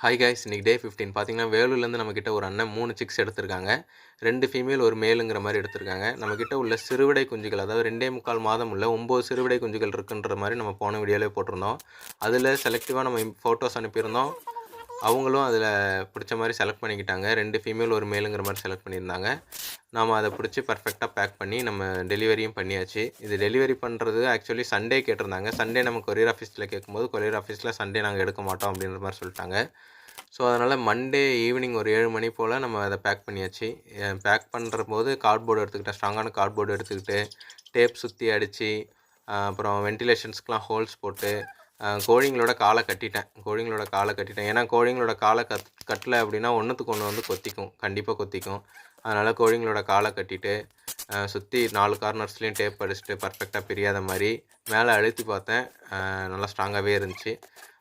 Hi guys, இன்னைக்கு டே 15 பார்த்தீங்கன்னா, வேலூர்லேருந்து நம்மக்கிட்ட ஒரு அண்ணன் 3 சிக்ஸ் எடுத்திருக்காங்க. 2 ஃபீமேல், 1 மேலுங்கிற மாரி எடுத்திருக்காங்க. நம்மக்கிட்ட உள்ள சிறுவிடை குஞ்சுகள், அதாவது 2 1/4 மாதம் உள்ள 9 சிறுவிடை குஞ்சுகள் இருக்குன்ற மாரி நம்ம போன வீடியோலயே போட்டிருந்தோம். அதில செலக்டிவா நம்ம ஃபோட்டோஸ் அனுப்பியிருந்தோம். அவங்களும் அதில பிடிச்ச மாரி செலக்ட் பண்ணிக்கிட்டாங்க. 2 ஃபீமேல், 1 மேலுங்கிற மாரி செலக்ட் பண்ணியிருந்தாங்க. நாம அத பிடிச்சு பெர்ஃபெக்ட்டா பேக் பண்ணி நம்ம டெலிவரியும் பண்ணியாச்சு. இது டெலிவரி பண்றது ஆக்சுவலி சண்டே கேட்டிருந்தாங்க. சண்டே நம்ம கொரியர் ஆஃபீஸ்ல கேட்கும்போது, கொரியர் ஆஃபீஸ்ல சண்டே நாங்க எடுக்க மாட்டோம் அப்படின்ற மாரி சொல்ட்டாங்க. ஸோ, அதனால மண்டே ஈவினிங் ஒரு 7 மணி போல நம்ம அத பேக் பண்ணியாச்சு. பேக் பண்ணுறபோது கார்ட்போர்டு எடுத்துக்கிட்டேன். ஸ்ட்ராங்கான கார்ட்போர்டு எடுத்துக்கிட்டு, டேப் சுத்தி அடிச்சு, அப்புறம் வென்டிலேஷன்ஸ்க்குலாம் ஹோல்ஸ் போட்டு, கோழிங்களோட கால கட்டிட்டேன். ஏன்னா கோழிங்களோட கால கட்டல அப்படின்னா ஒண்ணுத்துக்கு ஒண்ணு வந்து கொத்திக்கும். கண்டிப்பா கொத்திக்கும். அதனால கோழிங்களோட கால கட்டிட்டு, சுத்தி 4 கார்னர்ஸ்லயும் டேப் அடிச்சுட்டு பெர்ஃபெக்ட்டா பிரியாத மாரி மேல அழுத்தி பார்த்தேன். நல்லா ஸ்ட்ராங்காவே இருந்துச்சு.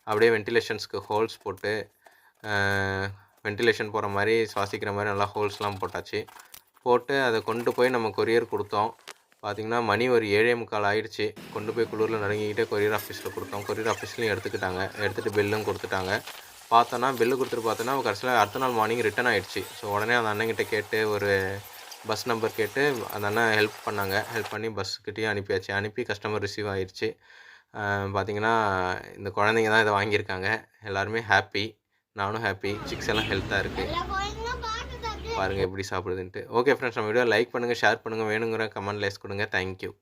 அப்படியே வென்டிலேஷன்ஸ்க்கு ஹோல்ஸ் போட்டு, வென்டிலேஷன் போகிற மாதிரி சுவாசிக்கிற மாதிரி நல்லா ஹோல்ஸ்லாம் போட்டாச்சு. போட்டு அதை கொண்டு போய் நம்ம கொரியர் கொடுத்தோம். பார்த்திங்கன்னா மணி ஒரு 7:45 ஆயிடுச்சு. கொண்டு போய் குளிரில் நடுங்கிக்கிட்டே கொரியர் ஆஃபீஸில் கொடுத்தோம். கொரியர் ஆஃபீஸ்லையும் எடுத்துக்கிட்டாங்க. எடுத்துகிட்டு பில்லும் கொடுத்துட்டாங்க. பார்த்தோன்னா பில்லு கொடுத்துட்டு பார்த்தோன்னா கடைசியில் அடுத்த நாள் மார்னிங் ரிட்டன் ஆகிடுச்சு. ஸோ உடனே அந்த அண்ணன்கிட்ட கேட்டு ஒரு பஸ் நம்பர் கேட்டு அந்த அண்ணன் ஹெல்ப் பண்ணாங்க. ஹெல்ப் பண்ணி பஸ்ஸுக்கிட்டேயும் அனுப்பியாச்சு. அனுப்பி கஸ்டமர் ரிசீவ் ஆகிடுச்சு. பார்த்திங்கன்னா இந்த குழந்தைங்க தான் இதை வாங்கியிருக்காங்க. எல்லாருமே ஹாப்பி. நானும் ஹாப்பி. சிக்ஸ் எல்லாம் ஹெல்த்தாக இருக்குது. பாருங்கள் எப்படி சாப்பிடுதுன்ட்டு. ஓகே ஃப்ரெண்ட்ஸ், நம்ம வீடியோ லைக் பண்ணுங்கள், ஷேர் பண்ணுங்கள். வேணுங்கிற கமெண்ட் லைக்ஸ் கொடுங்க. தேங்க்யூ.